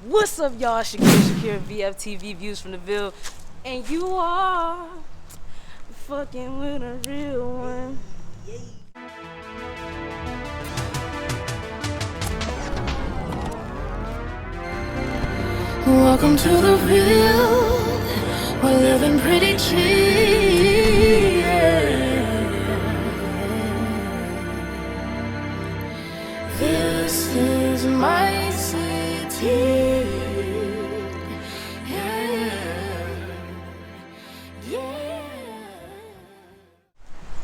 What's up, y'all? Shakira, VFTV Views from the Ville, and you are fucking with a real one. Welcome to the Ville. We're living pretty cheap. This is my city.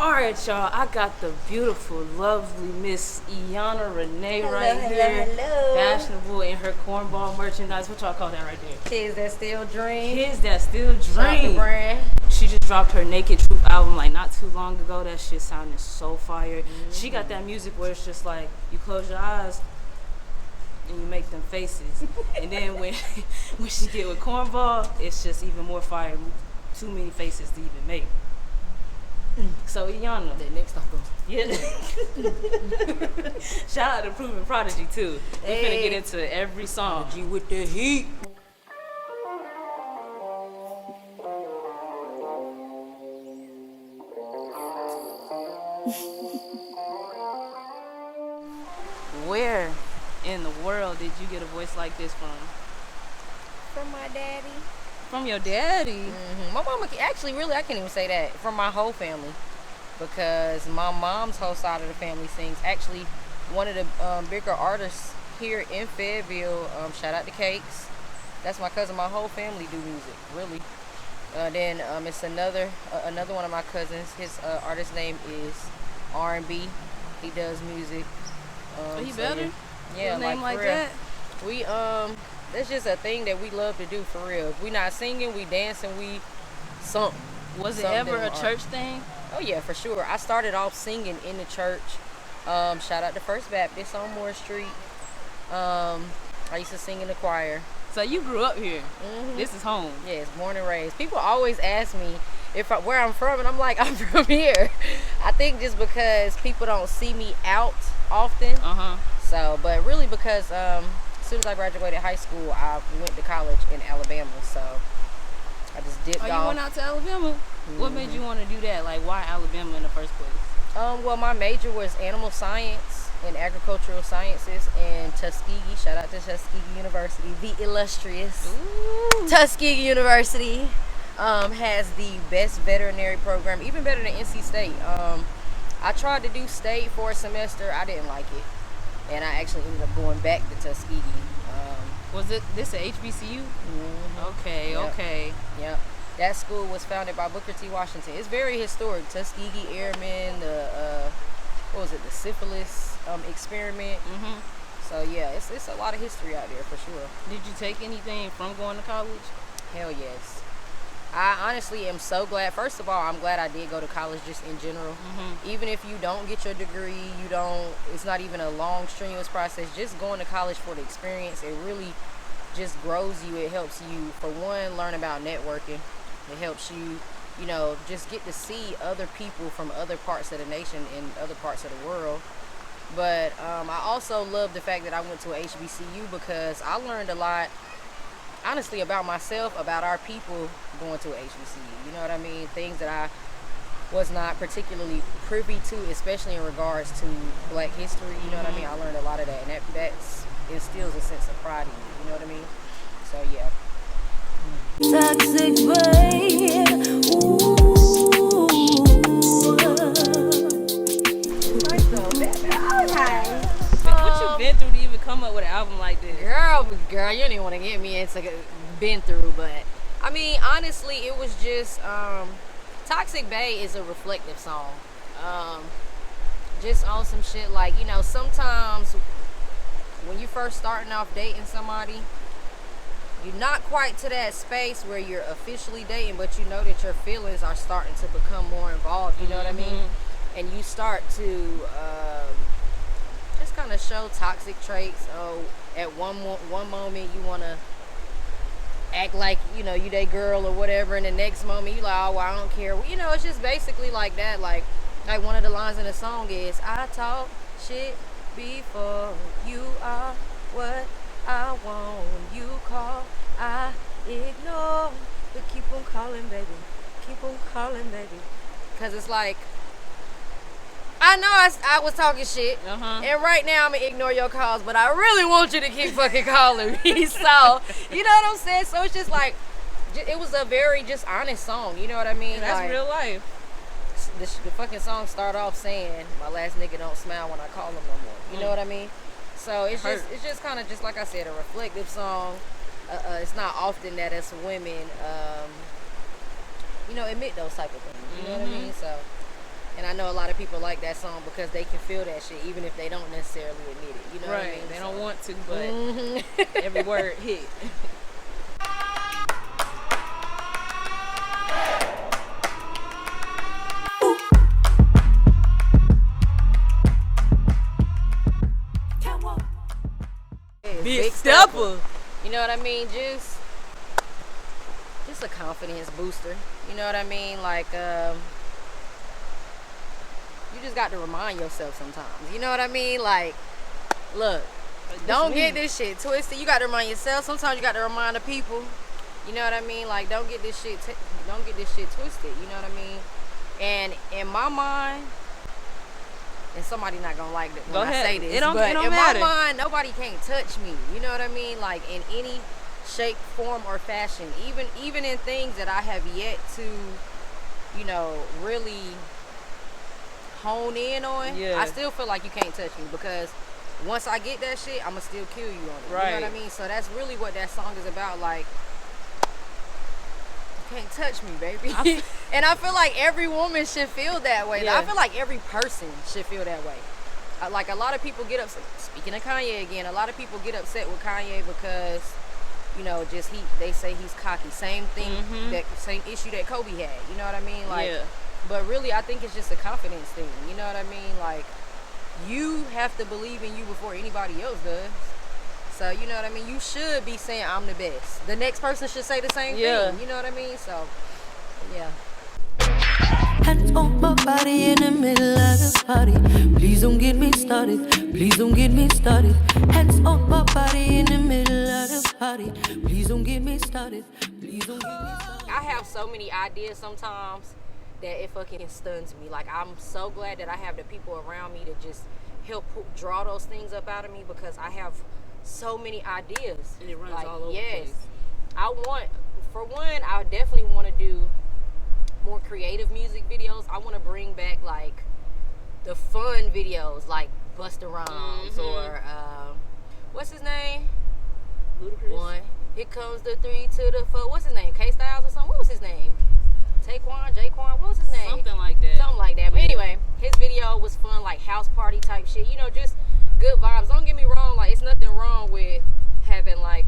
Alright, y'all, I got the beautiful, lovely Miss Ianna René right here. Hello. Fashionable in her Cornball merchandise. What y'all call that right there? Kids that still dream. Kids that still Shout dream. the brand. She just dropped her Naked Truth album like not too long ago. That shit sounded so fire. She got that music where it's just like you close your eyes and you make them faces. And then when she get with Cornball, it's just even more fire. Too many faces to even make. So Ianna, The next I'll go. yeah. Shout out to Proven Prodigy too. We're finna get into every song. G with the heat. Where in the world did you get a voice like this from? From my daddy. From your daddy. My mama, actually, really, I can't even say that. From my whole family. Because my mom's whole side of the family sings. Actually, one of the bigger artists here in Fayetteville, shout out to Cakes. That's my cousin. My whole family do music, really. Then it's another one of my cousins. His artist name is R&B. He does music. He better? Yeah, With a name like for real. that? We that's just a thing that we love to do for real. If we not singing, we dancing, we something. Was it Something ever a art. church thing? Oh yeah, for sure. I started off singing in the church. Shout out to First Baptist on Moore Street. I used to sing in the choir. So you grew up here. This is home. Yes, born and raised. People always ask me where I'm from, and I'm like, I'm from here. I think just because people don't see me out often. So, but really because as soon as I graduated high school, I went to college in Alabama. So I just dipped Oh, off. you went out to Alabama? What made you want to do that? Like, why Alabama in the first place? Well, my major was animal science and agricultural sciences in Tuskegee. Shout out to Tuskegee University, the illustrious Tuskegee University. Has the best veterinary program, even better than NC State. I tried to do state for a semester. I didn't like it, and I actually ended up going back to Tuskegee. Was this a HBCU? Okay, Yep. okay. Yep. That school was founded by Booker T. Washington. It's very historic. Tuskegee Airmen, the the syphilis experiment. So yeah, it's a lot of history out there for sure. Did you take anything from going to college? Hell yes. I honestly am so glad. First of all, I'm glad I did go to college just in general. Even if you don't get your degree, it's not even a long, strenuous process. Just going to college for the experience, it really just grows you. It helps you, for one, learn about networking. It helps you, just get to see other people from other parts of the nation and other parts of the world. But I also love the fact that I went to a HBCU because I learned a lot, honestly, about myself, about our people going to a HBCU. You know what I mean? Things that I was not particularly privy to, especially in regards to Black history. You know what I mean? I learned a lot of that, and that instills a sense of pride in you. You know what I mean? So yeah. Toxic babe. What you been through to even come up with an album like this? Girl, you don't even want to get me into been through, but I mean, honestly, it was just Toxic Bay is a reflective song. Just on some shit like, sometimes when you first starting off dating somebody, you're not quite to that space where you're officially dating, but you know that your feelings are starting to become more involved, you know what I mean? And you start to just kind of show toxic traits. At one moment you want to act like you that girl or whatever, and the next moment you like, oh well, I don't care. Well, it's just basically like that. Like one of the lines in the song is, I talk shit before you are what I want you call, I ignore. But keep on calling, baby. Keep on calling, baby. Because it's like, I know I was talking shit, and right now I'm going to ignore your calls, but I really want you to keep fucking calling me. So, you know what I'm saying? So it's just like, it was a very just honest song, you know what I mean? Yeah, that's like, real life. The fucking song started off saying, my last nigga don't smile when I call him no more. You know what I mean? So it's just kind of just like I said, a reflective song. It's not often that us women, you know, admit those type of things. You know what I mean? So, and I know a lot of people like that song because they can feel that shit even if they don't necessarily admit it. You know what I mean? They don't want to, but every word hit. Big stepper. You know what I mean? Just a confidence booster. You know what I mean? Like, you just got to remind yourself sometimes. You know what I mean? Like, look, don't get this shit twisted. You got to remind yourself. Sometimes you got to remind the people. You know what I mean? Like, don't get this shit twisted. You know what I mean? And in my mind, and somebody not gonna like it when I say this, but in my mind, nobody can't touch me. You know what I mean? Like in any shape, form, or fashion. Even in things that I have yet to, you know, really hone in on. Yeah. I still feel like you can't touch me because once I get that shit, I'ma still kill you on it. Right. You know what I mean? So that's really what that song is about. Like, you can't touch me, baby. And I feel like every woman should feel that way. Yeah. I feel like every person should feel that way. Like a lot of people get upset. Speaking of Kanye again, a lot of people get upset with Kanye because, you know, just they say he's cocky. Same thing, same issue that Kobe had. You know what I mean? Like, but really, I think it's just a confidence thing. You know what I mean? Like, you have to believe in you before anybody else does. So, you know what I mean? You should be saying, I'm the best. The next person should say the same thing. You know what I mean? So, yeah. Hands on my body in the middle of the party. Please don't get me started. Please don't get me started. Hands on my body in the middle of the party. Please don't get me started. Please don't get me started. I have so many ideas sometimes that it fucking stuns me. Like, I'm so glad that I have the people around me to just help draw those things up out of me because I have so many ideas. And it runs all over the place. For one, I definitely want to do more creative music videos. I want to bring back like the fun videos like Busta Rhymes or what's his name? Ludacris. One. Here comes the 3 to the 4. What's his name? K-Styles or something? What was his name? Jaquan? What was his name? Something like that. But anyway, his video was fun, like house party type shit. You know, just good vibes. Don't get me wrong. Like, it's nothing wrong with having like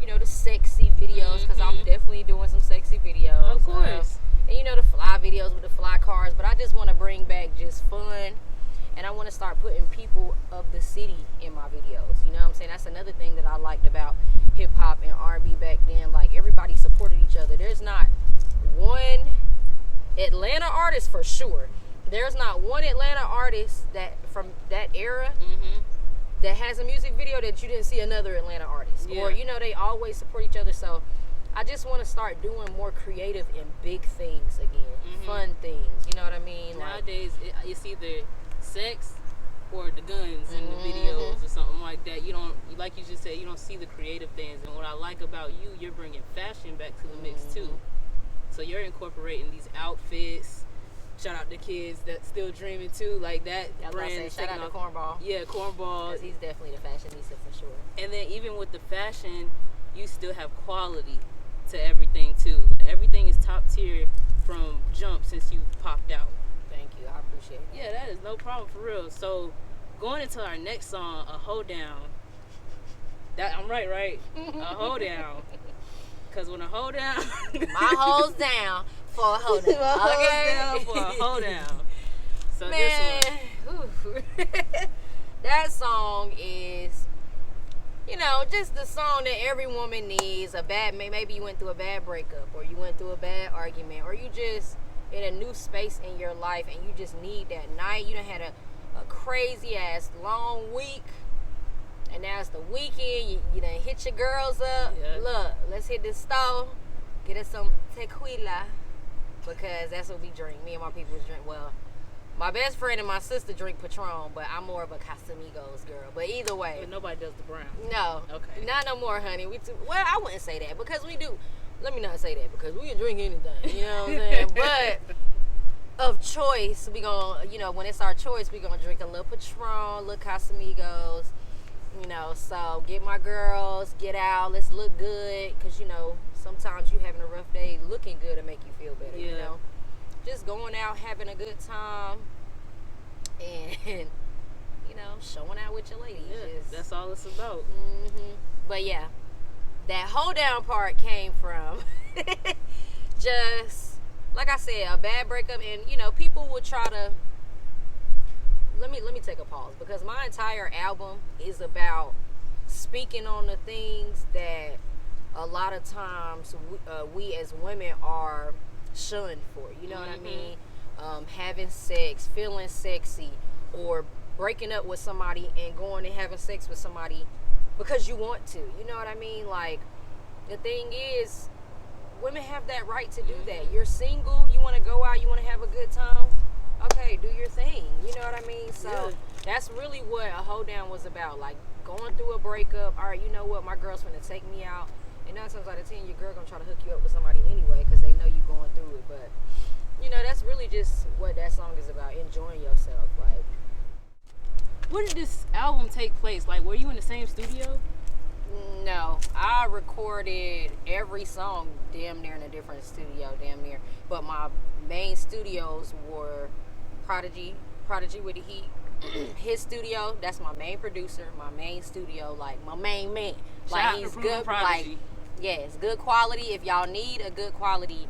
you know, the sexy videos, because I'm definitely doing some sexy videos. Of course. And you know, the fly videos with the fly cars, but I just want to bring back just fun, and I want to start putting people of the city in my videos. You know what I'm saying? That's another thing that I liked about hip-hop and R&B back then. Like, everybody supported each other. There's not one Atlanta artist for sure. There's not one Atlanta artist that from that era that has a music video that you didn't see another Atlanta artist. Or, you know, they always support each other. So I just want to start doing more creative and big things again. Fun things. You know what I mean? Nowadays, it's either sex or the guns in the videos or something like that. You don't, like you just said, you don't see the creative things. And what I like about you, you're bringing fashion back to the mix too. So you're incorporating these outfits. Shout out to kids that's still dreaming too, like that brand. Shout out to Cornball. Yeah, Cornball. Because he's definitely the fashionista for sure. And then even with the fashion, you still have quality to everything too. Like, everything is top tier from jump since you popped out. Thank you, I appreciate it. Yeah, that is no problem for real. So going into our next song, A Hoedown. That I'm right? A hoedown. Cause when a hoedown, my hoes down for a hoedown. Okay, for a hoedown. So man, this one, that song is, you know, just the song that every woman needs. Maybe you went through a bad breakup, or you went through a bad argument, or you just in a new space in your life, and you just need that night. You done had a crazy ass long week, and now it's the weekend. You done hit your girls up. Yeah. Look, let's hit this store, get us some tequila, because that's what we drink. Me and my people drink. Well, my best friend and my sister drink Patron, but I'm more of a Casamigos girl. But either way, But nobody does the brown. no, Okay. not no more, honey. Well, I wouldn't say that because we do. Let me not say that because we can drink anything. You know what I'm saying? But of choice, we gonna, when it's our choice, we gonna drink a little Patron, a little Casamigos. So get my girls, get out, let's look good, because sometimes you having a rough day, looking good to make you feel better. Yeah. Just going out, having a good time, and showing out with your ladies. Yeah, that's all it's about. But yeah, that hold down part came from just like I said, a bad breakup, and people will try to. Let me take a pause, because my entire album is about speaking on the things that a lot of times we as women are shunned for. You know what I mean? Having sex, feeling sexy, or breaking up with somebody and going and having sex with somebody because you want to. You know what I mean? Like, the thing is, women have that right to do that. You're single, you want to go out, you want to have a good time. Okay, do your thing. You know what I mean? So that's really what a hold down was about. Like, going through a breakup. All right, you know what? My girl's gonna take me out. And 9 times out of 10, your girl gonna try to hook you up with somebody anyway, because they know you going through it. But that's really just what that song is about. Enjoying yourself. Like, Where did this album take place? Like, were you in the same studio? no, I recorded every song damn near in a different studio, damn near. But my main studios were Prodigy with the Heat. His studio, that's my main producer, my main studio, like my main man. Like, he's good, like, yes, good quality. If y'all need a good quality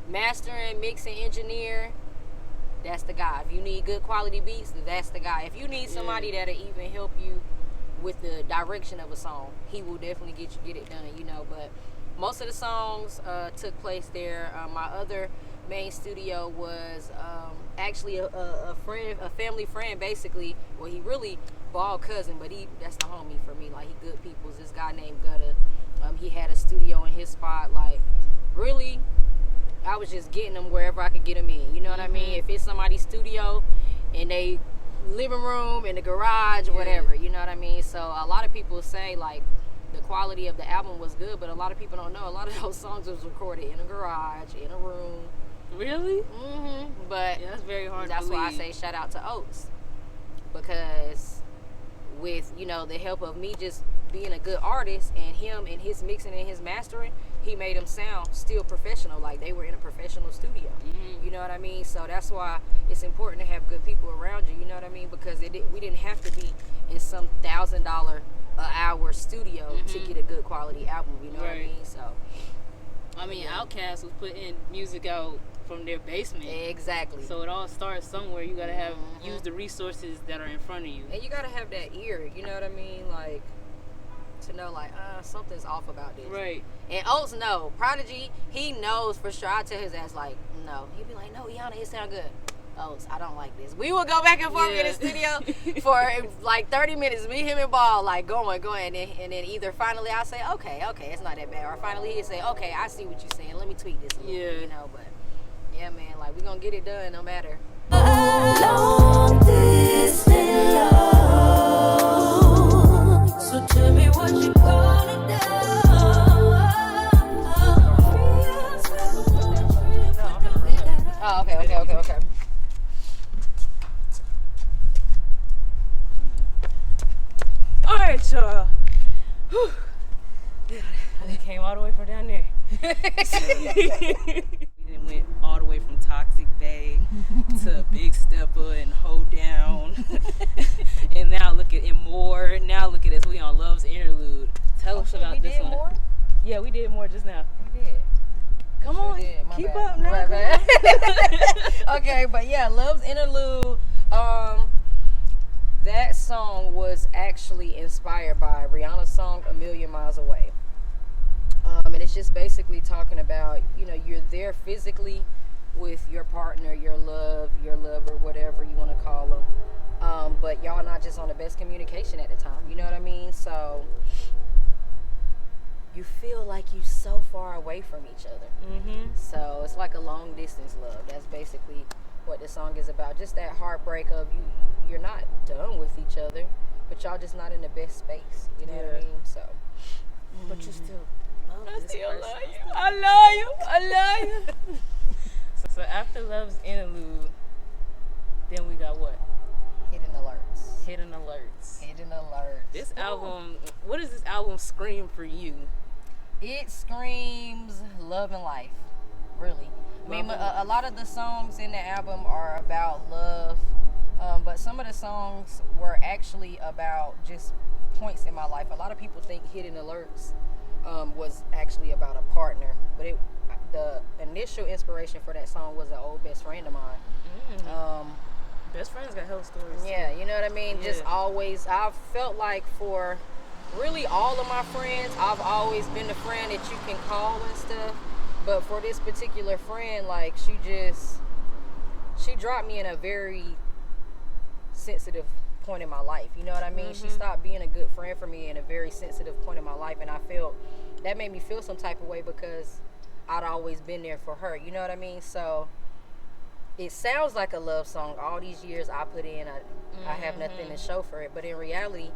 mastering, mixing engineer, that's the guy. If you need good quality beats, that's the guy. If you need somebody that'll even help you with the direction of a song, he will definitely get it done, But most of the songs took place there. My other main studio was actually a family friend, basically. Well, he really ball cousin, but that's the homie for me. Like, he good people's. This guy named Gutta. He had a studio in his spot. Like, really, I was just getting them wherever I could get them in. You know what I mean? If it's somebody's studio in they living room, in the garage, whatever. You know what I mean? So a lot of people say, like, the quality of the album was good, but a lot of people don't know. A lot of those songs was recorded in a garage, in a room. Really? But that's very hard to that's believe. why I say shout out to Oates, because with the help of me just being a good artist, and him and his mixing and his mastering, he made them sound still professional, like they were in a professional studio. You know what I mean? So that's why it's important to have good people around you. You know what I mean? Because we didn't have to be in some $1,000 an hour studio to get a good quality album. You know what I mean? So Outkast was putting music out from their basement. Exactly. So it all starts somewhere. You gotta have use the resources that are in front of you, and you gotta have that ear. You know what I mean? Like, to know, like, something's off about this. right? And Oates know. Prodigy, he knows for sure. I tell his ass, like, no. He'd be like, no, Ianna, it sound good. Oates, I don't like this. We will go back and forth in the studio for like 30 minutes. Me, him, and Ball, like, going. And then either finally I'll say, okay, it's not that bad. Or finally he'll say, okay, I see what you're saying. Let me tweak this a little bit, But yeah, man, like, we gonna get it done no matter. Long distance love. So tell me what you gonna do. Oh, okay. All right, y'all. Whew. I came all the way from down there. We then went all the way from Toxic Bay to Big Stepper and Hold Down. And now look at More. Now look at us. We on Love's Interlude. Tell us about this one. More? Yeah, we did more just now. We did. Come on, keep up now. Right. Okay, but yeah, Love's Interlude. That song was actually inspired by Rihanna's song "A Million Miles Away," and it's just basically talking about, you're there physically with your partner, your lover, whatever you want to call them, But y'all not just on the best communication at the time. You know what I mean? So you feel like you so far away from each other. So it's like a long distance love. That's basically what the song is about. Just that heartbreak of you're not done with each other, but y'all just not in the best space. You know what I mean? So, but you still love this person. I love you. So after Love's Interlude, then we got what? Hidden alerts. Hidden Alerts. Hidden alerts. This album, what does this album scream for you? It screams love and life, really. I mean, a lot of the songs in the album are about love, but some of the songs were actually about just points in my life. A lot of people think Hidden Alerts was actually about a partner, but the initial inspiration for that song was an old best friend of mine. Best friends got hell stories. Yeah, you know what I mean? Yeah. Just always, I've felt like for really all of my friends, I've always been the friend that you can call and stuff. But for this particular friend, like, she dropped me in a very sensitive point in my life. You know what I mean? She stopped being a good friend for me in a very sensitive point in my life. And I felt, that made me feel some type of way because I'd always been there for her. You know what I mean? So it sounds like a love song. All these years I put in, I have nothing to show for it. But in reality,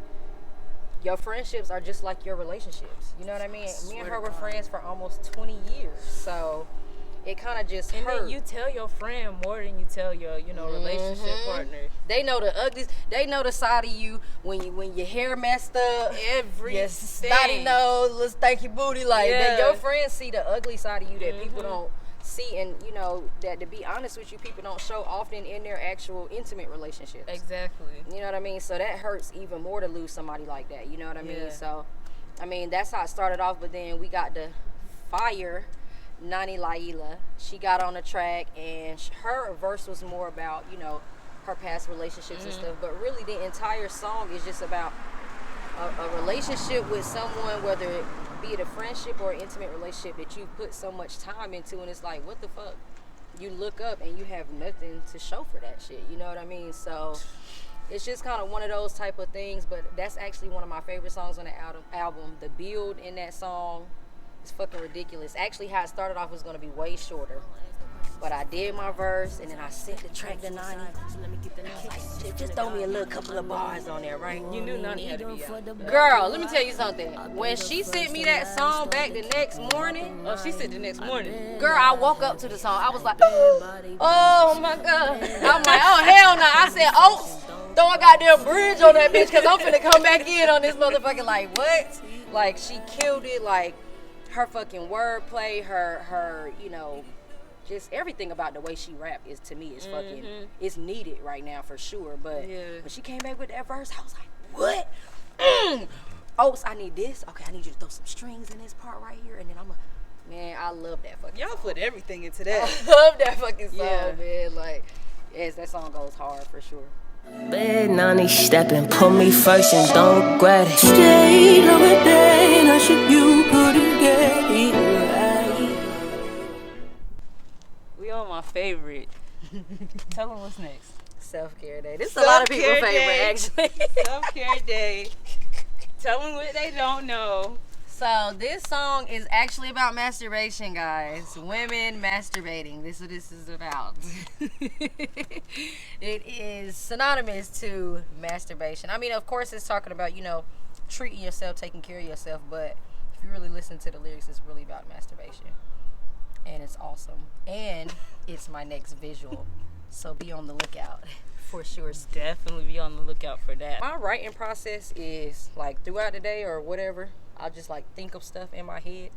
your friendships are just like your relationships. You know what I mean? Me and her were friends for almost 20 years. So it kind of just hurt. And then you tell your friend more than you tell your, relationship partner. They know the uglies. They know the side of you when your hair messed up. Everything. Your snotty nose, little stanky booty. Like, that your friends see the ugly side of you that people don't see. And, that to be honest with you, people don't show often in their actual intimate relationships. Exactly. You know what I mean? So that hurts even more to lose somebody like that. You know what I mean? So, I mean, that's how it started off. But then we got the fire Nani Laila. She got on the track, and her verse was more about, her past relationships and stuff. But really, the entire song is just about a relationship with someone, whether it be it a friendship or an intimate relationship that you put so much time into, and it's like, what the fuck? You look up and you have nothing to show for that shit. You know what I mean? So it's just kind of one of those type of things. But that's actually one of my favorite songs on the album. The build in that song is fucking ridiculous. Actually, how it started off was going to be way shorter. But I did my verse, and then I sent the track to Nani. I was like, just throw me a little couple of bars on there, right? You knew Nani had to be out. Girl, let me tell you something. When she sent me that song back the next morning. Oh, she said the next morning. Girl, I woke up to the song. I was like, oh my God. I'm like, oh, hell no. I said, oh, throw a goddamn bridge on that bitch, because I'm finna come back in on this motherfucker. Like, what? Like, she killed it. Like, her fucking wordplay, her just everything about the way she rapped is, to me, is fucking, it's needed right now for sure. But when she came back with that verse, I was like, what? Oats, I need this. Okay, I need you to throw some strings in this part right here, and then man, I love that fucking Y'all song. put everything into that. I love that fucking song, man. Like, yes, that song goes hard for sure. Bad Nani steppin', put me first and don't regret it. Stay long and then I should you couldn't get it right. We on my favorite. Tell them what's next. Self-care day. This is a lot of people's favorite, actually. Self-care day. Tell them what they don't know. So this song is actually about masturbation, guys. Women masturbating. This is what this is about. It is synonymous to masturbation. I mean, of course, it's talking about, treating yourself, taking care of yourself. But if you really listen to the lyrics, it's really about masturbation. And it's awesome. And it's my next visual. So be on the lookout for sure. Definitely be on the lookout for that. My writing process is like throughout the day or whatever. I'll just like think of stuff in my head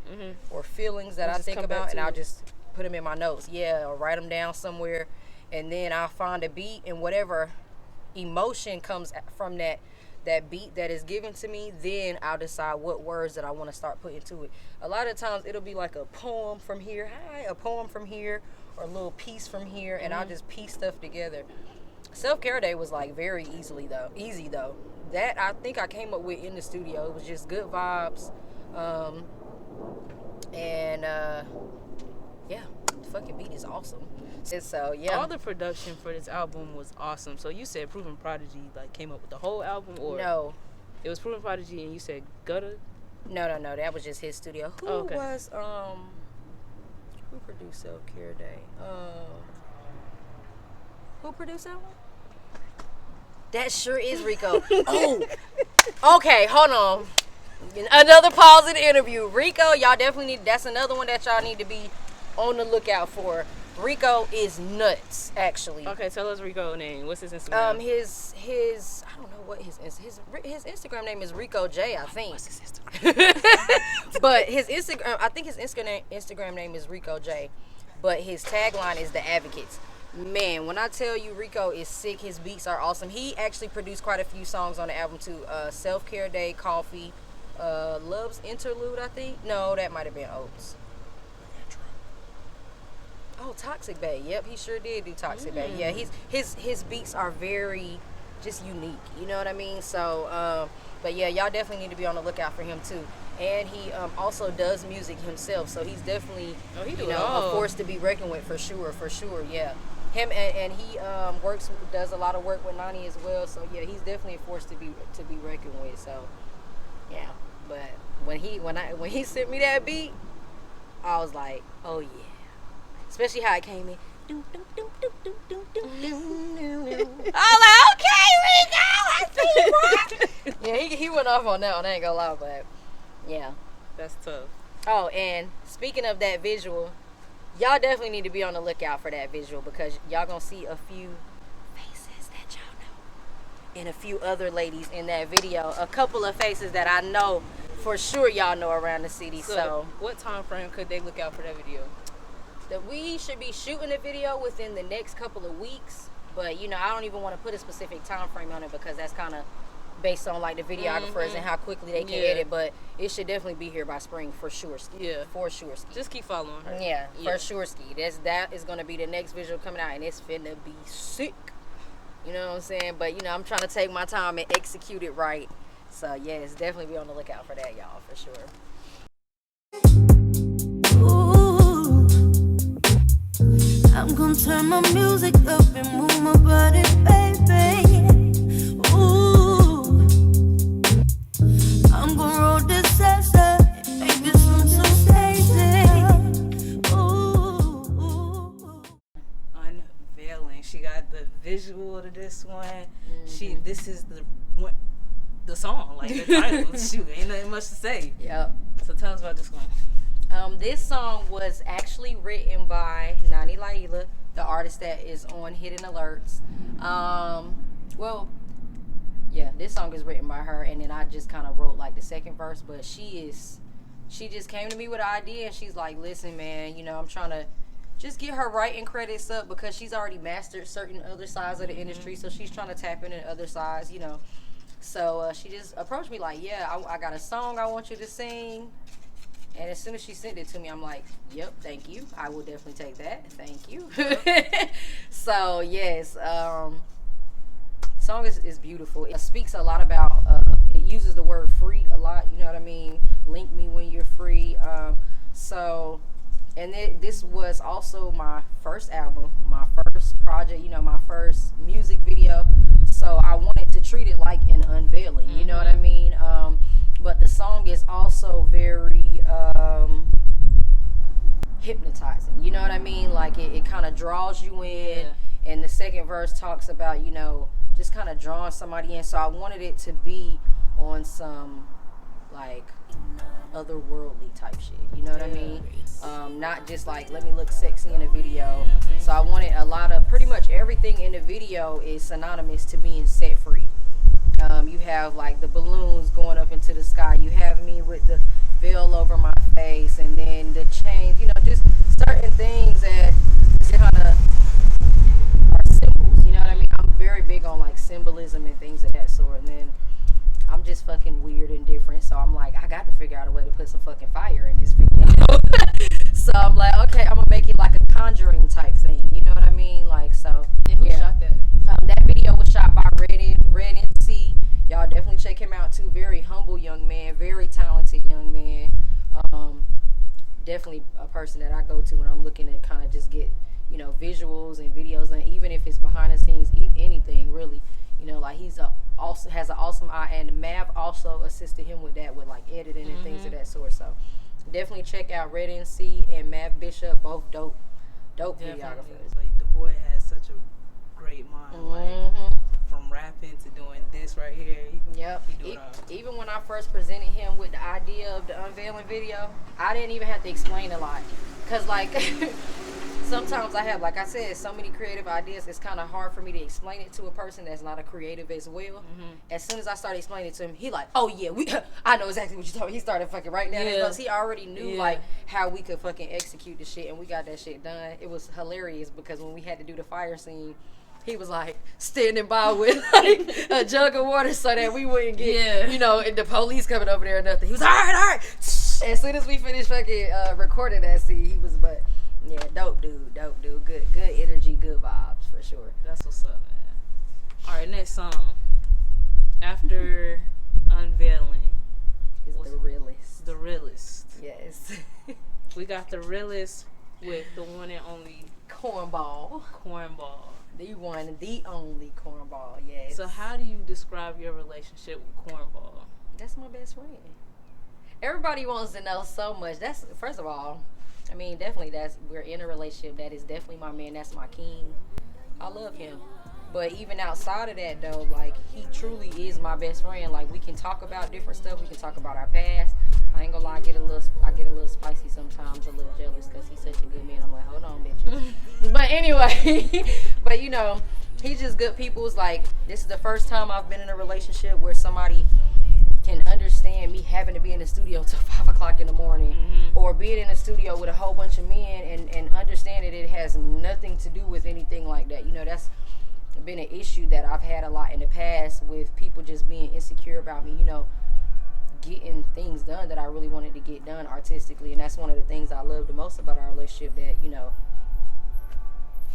or feelings that I think about, and I'll just put them in my notes. Yeah, or write them down somewhere, and then I'll find a beat, and whatever emotion comes from that beat that is given to me, then I'll decide what words that I want to start putting to it. A lot of times it'll be like a poem from here, a poem from here, or a little piece from here, and I'll just piece stuff together. Self-care day was like very easy though. That I think I came up with in the studio. It was just good vibes, and fucking beat is awesome. And so yeah. All the production for this album was awesome. So you said Proven Prodigy like came up with the whole album, or no? It was Proven Prodigy, and you said Gutta. No, that was just his studio. Who was who produced Self Care Day? Who produced that one? That sure is Rico. Oh, okay, hold on. Another pause in the interview. Rico, y'all definitely need. That's another one that y'all need to be on the lookout for. Rico is nuts, actually. Okay, tell us Rico's name. What's his Instagram? His I don't know what his Instagram name is Rico J, I think. What's his Instagram? But his Instagram, I think his Instagram name is Rico J, but his tagline is The Advocates. Man, when I tell you Rico is sick, his beats are awesome. He actually produced quite a few songs on the album too. Self Care Day, Coffee, Love's Interlude, I think. No, that might have been Oates. Oh, Toxic Bay. Yep, he sure did do Toxic Bay. Yeah, his beats are very just unique. You know what I mean? So, but yeah, y'all definitely need to be on the lookout for him too. And he also does music himself, so he's definitely a force to be reckoned with for sure. Yeah, him and he does a lot of work with Nani as well. So yeah, he's definitely a force to be reckoned with. So yeah, but when he sent me that beat, I was like, oh yeah. Especially how it came in. I was like, okay, Rico, I see you, bro. Yeah, he went off on that one, I ain't gonna lie, but yeah. That's tough. Oh, and speaking of that visual, y'all definitely need to be on the lookout for that visual because y'all gonna see a few faces that y'all know. And a few other ladies in that video. A couple of faces that I know for sure y'all know around the city. So what time frame could they look out for that video? That we should be shooting a video within the next couple of weeks, but I don't even want to put a specific time frame on it because that's kind of based on like the videographers and how quickly they can edit, but it should definitely be here by spring for sure. For sure. Just keep following her. Yeah, for sure. That is going to be the next visual coming out, and it's finna be sick. You know what I'm saying? But I'm trying to take my time and execute it right. So yes, definitely be on the lookout for that, y'all, for sure. I'm gonna turn my music up and move my body, baby. Ooh, I'm gonna roll this salsa and make this one so crazy. Ooh. Unveiling. She got the visual to this one. This is the song, like the title. Shoot, ain't nothing much to say. Yep. So tell us about this one. This song was actually written by Nani Laila, the artist that is on Hidden Alerts. This song is written by her, and then I just kind of wrote like the second verse, but she just came to me with an idea, and she's like, listen, man, I'm trying to just get her writing credits up because she's already mastered certain other sides of the industry, so she's trying to tap into other sides, So she just approached me like, yeah, I got a song I want you to sing. And as soon as she sent it to me, I'm like, yep, thank you. I will definitely take that. Thank you. So, yes, song is beautiful. It speaks a lot about, it uses the word free a lot, you know what I mean? Link me when you're free. This was also my first album, my first project, my first music video. So I wanted to treat it like an unveiling, you know what I mean? But the song is also very hypnotizing, you know what I mean? Like it kind of draws you in, and the second verse talks about, just kind of drawing somebody in. So I wanted it to be on some like otherworldly type shit, you know what I mean? Not just like, let me look sexy in a video. So I wanted pretty much everything in the video is synonymous to being set free. You have like the balloons going up into the sky. You have me with the veil over my face, and then the chains. Just certain things that kind of are symbols. You know what I mean? I'm very big on like symbolism and things of that sort. And then I'm just fucking weird and different, so I'm like, I got to figure out a way to put some fucking fire in this video. So I'm like, okay, I'm gonna make it like a Conjuring type thing. You know what I mean? Like, so. And who shot that? That video was shot by Red NC. Y'all definitely check him out too. Very humble young man, very talented young man. definitely a person that I go to when I'm looking to kind of just get, you know, visuals and videos, and even if it's behind the scenes, anything really, you know, like also has an awesome eye, and Mav also assisted him with that, with like editing and things of that sort. So definitely check out Red NC and Mav Bishop, both dope videographers. Like, the boy has such a great mind, like from rapping to doing this right here. Yep. Even when I first presented him with the idea of the unveiling video, I didn't even have to explain a lot, cause like sometimes I have, like I said, so many creative ideas. It's kind of hard for me to explain it to a person that's not a creative as well. As soon as I started explaining it to him, he like, oh yeah, I know exactly what you're talking about. He started fucking writing down because he already knew like how we could fucking execute the shit, and we got that shit done. It was hilarious because when we had to do the fire scene, he was like standing by with like a jug of water so that we wouldn't get, you know, the police coming over there or nothing. He was all right. As soon as we finished fucking recording that scene, he was, but yeah, dope dude, good energy, good vibes for sure. That's what's up, man. All right, next song. After Unveiling is The Realist. The Realist. Yes. We got The Realist with the one and only Cornball. The one, the only Cornball, yes. So how do you describe your relationship with Cornball? That's my best friend. Everybody wants to know so much. That's, first of all, I mean, definitely we're in a relationship. That is definitely my man. That's my king. I love him. But even outside of that, though, like, he truly is my best friend. Like, we can talk about different stuff. We can talk about our past. I ain't gonna lie, I get a little spicy sometimes, a little jealous, because he's such a good man. I'm like, hold on, bitches. But anyway, but you know, he's just good people. It's like, this is the first time I've been in a relationship where somebody can understand me having to be in the studio till 5 o'clock in the morning, or being in the studio with a whole bunch of men and understand that it has nothing to do with anything like that. You know, that's been an issue that I've had a lot in the past, with people just being insecure about me, you know, getting things done that I really wanted to get done artistically. And that's one of the things I love the most about our relationship, that, you know,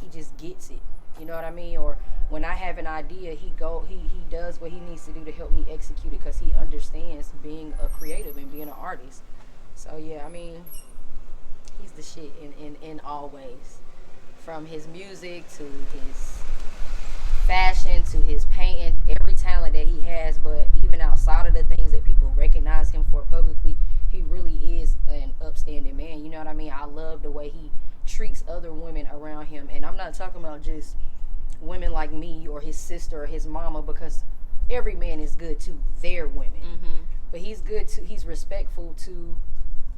he just gets it. You know what I mean? Or when I have an idea, he does what he needs to do to help me execute it, because he understands being a creative and being an artist. So yeah, I mean, he's the shit in all ways. From his music to his fashion to his painting, every talent that he has. But even outside of the things that people recognize him for publicly, he really is an upstanding man. You know what I mean? I love the way he treats other women around him. And I'm not talking about just women like me or his sister or his mama, because every man is good to their women. But he's respectful to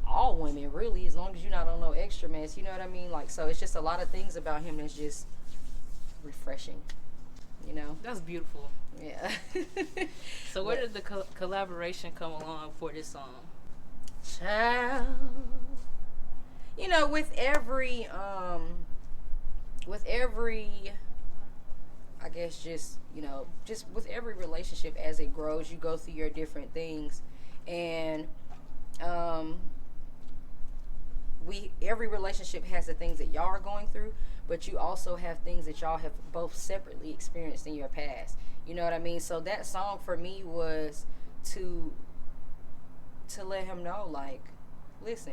all women, really, as long as you're not on no extra mess. You know what I mean? Like, so it's just a lot of things about him that's just refreshing. You know? That's beautiful. Yeah. So where did the collaboration come along for this song? Child. You know, with every I guess just, you know, just with every relationship as it grows, you go through your different things. And every relationship has the things that y'all are going through, but you also have things that y'all have both separately experienced in your past. You know what I mean? So that song for me was to let him know, like, listen,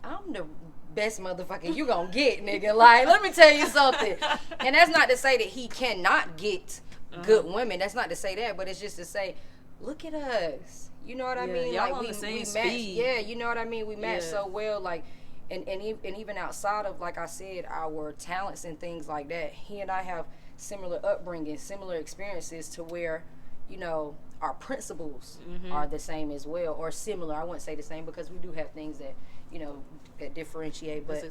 I'm the best motherfucker you gonna get, nigga. Like, let me tell you something. And that's not to say that he cannot get good women. That's not to say that, but it's just to say, look at us. You know what I mean? Y'all like on we the same match. speed. Yeah, you know what I mean? We match so well. Like, and even outside of, like I said, our talents and things like that, he and I have similar upbringing, similar experiences, to where, you know, our principles are the same as well, or similar. I wouldn't say the same, because we do have things that, you know, that differentiate. But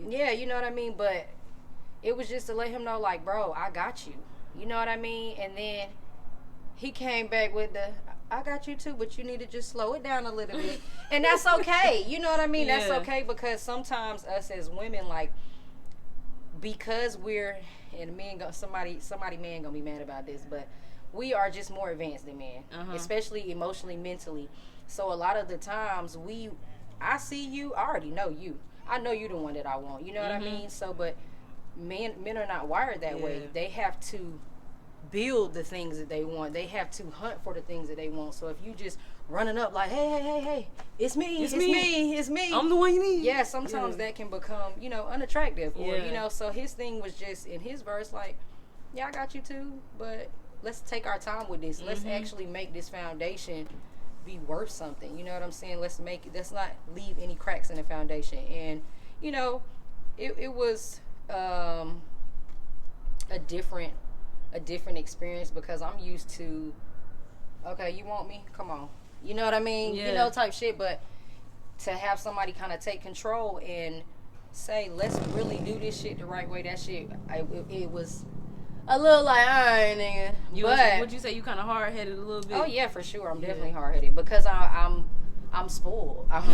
yeah, you know what I mean? But it was just to let him know, like, bro, I got you. You know what I mean? And then he came back with I got you too, but you need to just slow it down a little bit. And that's okay. You know what I mean? Yeah. That's okay, because sometimes us as women, like, because we're, and somebody man gonna be mad about this, but we are just more advanced than men, especially emotionally, mentally. So a lot of the times I see you, I already know you. I know you the one that I want. You know what I mean? So, but men are not wired that way. They have to build the things that they want. They have to hunt for the things that they want. So if you just running up like, hey, it's me. I'm the one you need. Yeah, sometimes that can become, unattractive. Or, so his thing was just in his verse like, yeah, I got you too, but let's take our time with this. Let's actually make this foundation be worth something. You know what I'm saying? Let's not leave any cracks in the foundation. And, it was a different experience because I'm used to, okay, you want me? Come on. You know what I mean? Yeah. Type shit. But to have somebody kind of take control and say, let's really do this shit the right way, that shit, it was a little like, all right, nigga. Would you say you kind of hard-headed a little bit? Oh, yeah, for sure. I'm definitely hard-headed because I'm spoiled. I'm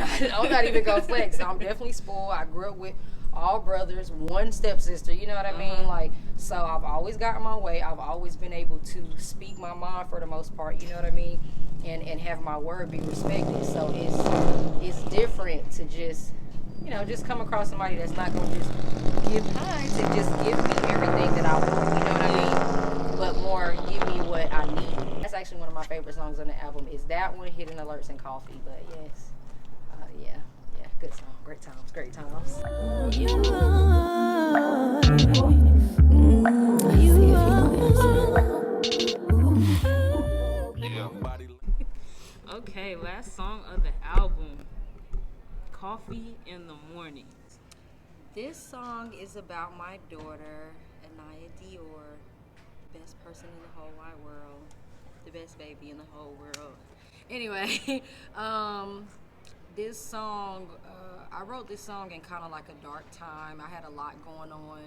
not even gonna flex. I'm definitely spoiled. I grew up with all brothers, one stepsister, you know what I mean? Like, so I've always gotten my way. I've always been able to speak my mind for the most part, you know what I mean? And have my word be respected. So it's different to just, just come across somebody that's not gonna just give me everything that I want, you know what I mean? But more give me what I need. That's actually one of my favorite songs on the album is that one, Hidden Alerts and Coffee. But yes, yeah, good song. Great times. Okay, last song of the album, Coffee in the Mornings. This song is about my daughter, Anaya Dior, best person in the whole wide world, the best baby in the whole world. Anyway, this song, I wrote this song in kind of like a dark time. I had a lot going on,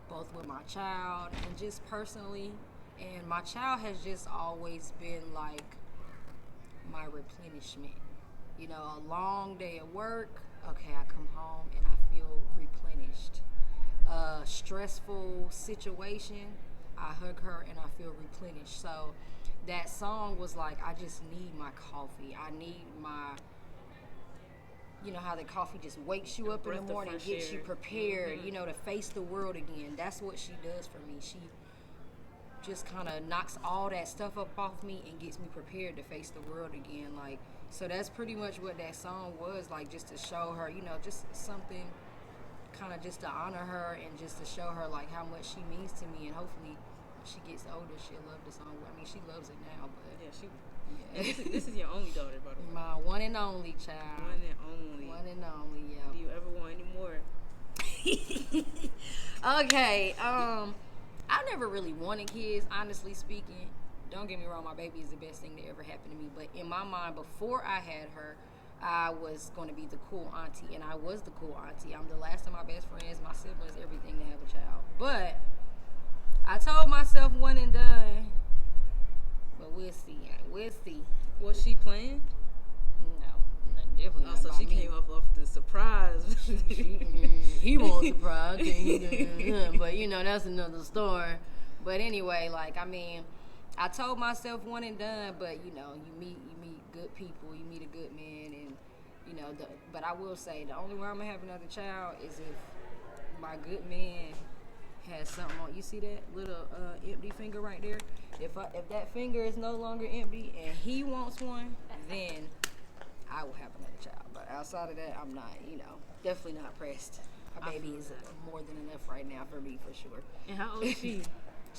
both with my child and just personally. And my child has just always been like my replenishment. A long day at work, okay, I come home and I feel replenished. Stressful situation, I hug her and I feel replenished. So that song was like, I just need my coffee. I need my, how the coffee just wakes you up in the morning, gets you prepared, to face the world again. That's what she does for me. She just kind of knocks all that stuff up off me and gets me prepared to face the world again. Like, so that's pretty much what that song was, like, just to show her, just something kind of just to honor her and just to show her, like, how much she means to me. And hopefully when she gets older, she'll love the song. I mean, she loves it now, but... Yeah, this is your only daughter, by the way. My one and only child. One and only, yeah. Do you ever want any more? Okay, I never really wanted kids, honestly speaking. Don't get me wrong, my baby is the best thing that ever happened to me. But in my mind, before I had her, I was going to be the cool auntie. And I was the cool auntie. I'm the last of my best friends, my siblings, everything to have a child. But I told myself one and done. But we'll see. Was she playing? No, definitely not. So she came off the surprise. He won't surprise. But that's another story. But anyway, like, I mean, I told myself one and done, but you meet good people, you meet a good man, and but I will say the only way I'm gonna have another child is if my good man has something on. You see that little empty finger right there? If that finger is no longer empty and he wants one, then I will have another child. But outside of that, I'm not, definitely not pressed. My baby is more than enough right now for me, for sure. And how old is she?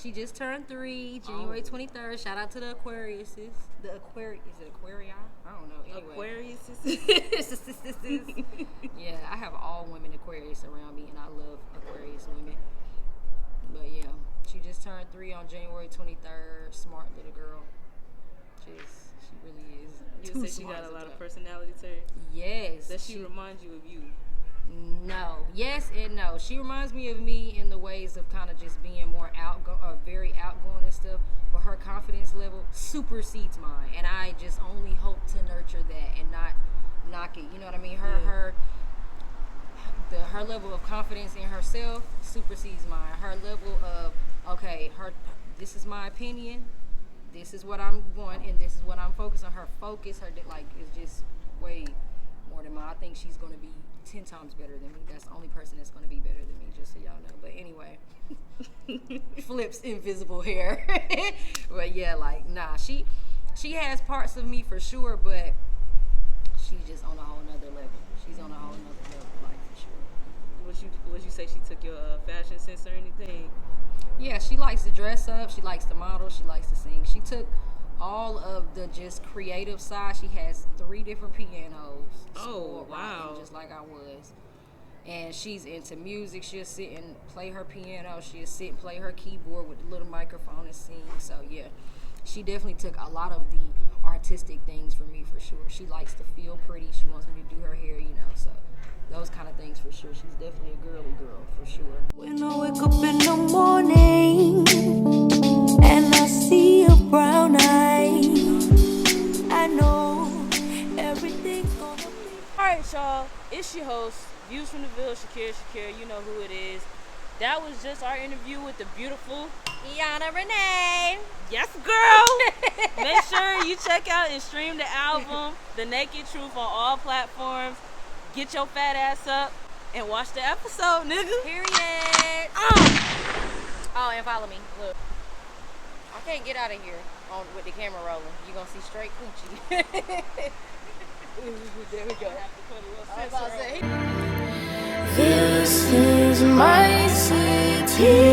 She just turned 3, January 23rd. Shout out to the Aquariuses. Is it Aquarii? I don't know. Anyway. Aquariuses. Yeah, I have all women Aquarius around me, and I love Aquarius women. But yeah, she just turned 3 on January 23rd. Smart little girl. She really is. You say she got a lot of personality to her? Yes. Does she remind you of you? No. Yes and no. She reminds me of me in the ways of kind of just being more very outgoing and stuff. But her confidence level supersedes mine, and I just only hope to nurture that and not knock it. You know what I mean? Her level of confidence in herself supersedes mine. Her level of this is my opinion, this is what I'm going, and this is what I'm focused on. Her focus, is just way more than mine. I think she's going to be 10 times better than me. That's the only person that's going to be better than me, just so y'all know. But anyway, Flip's invisible hair. But yeah, like, nah, she has parts of me for sure, but she's just on a whole nother level. She's on a whole nother level, like, for sure. Would you say she took your fashion sense or anything? Yeah, she likes to dress up. She likes to model. She likes to sing. She took all of the just creative side. She has 3 different pianos. Oh, wow. Just like I was. And she's into music. She'll sit and play her piano. She'll sit and play her keyboard with the little microphone and sing. So, yeah, she definitely took a lot of the artistic things from me for sure. She likes to feel pretty. She wants me to do her hair, so those kind of things for sure. She's definitely a girly girl for sure. When I wake up in the morning and I see your brown eyes, I know everything's gonna be. Alright, y'all, it's your host, Views from the Ville, Shakira, you know who it is. That was just our interview with the beautiful Ianna René. Yes, girl! Make sure you check out and stream the album, The Naked Truth, on all platforms. Get your fat ass up and watch the episode, nigga. Period. Oh, and follow me. Look, I can't get out of here with the camera rolling. You're going to see straight coochie. There we go. This is my city.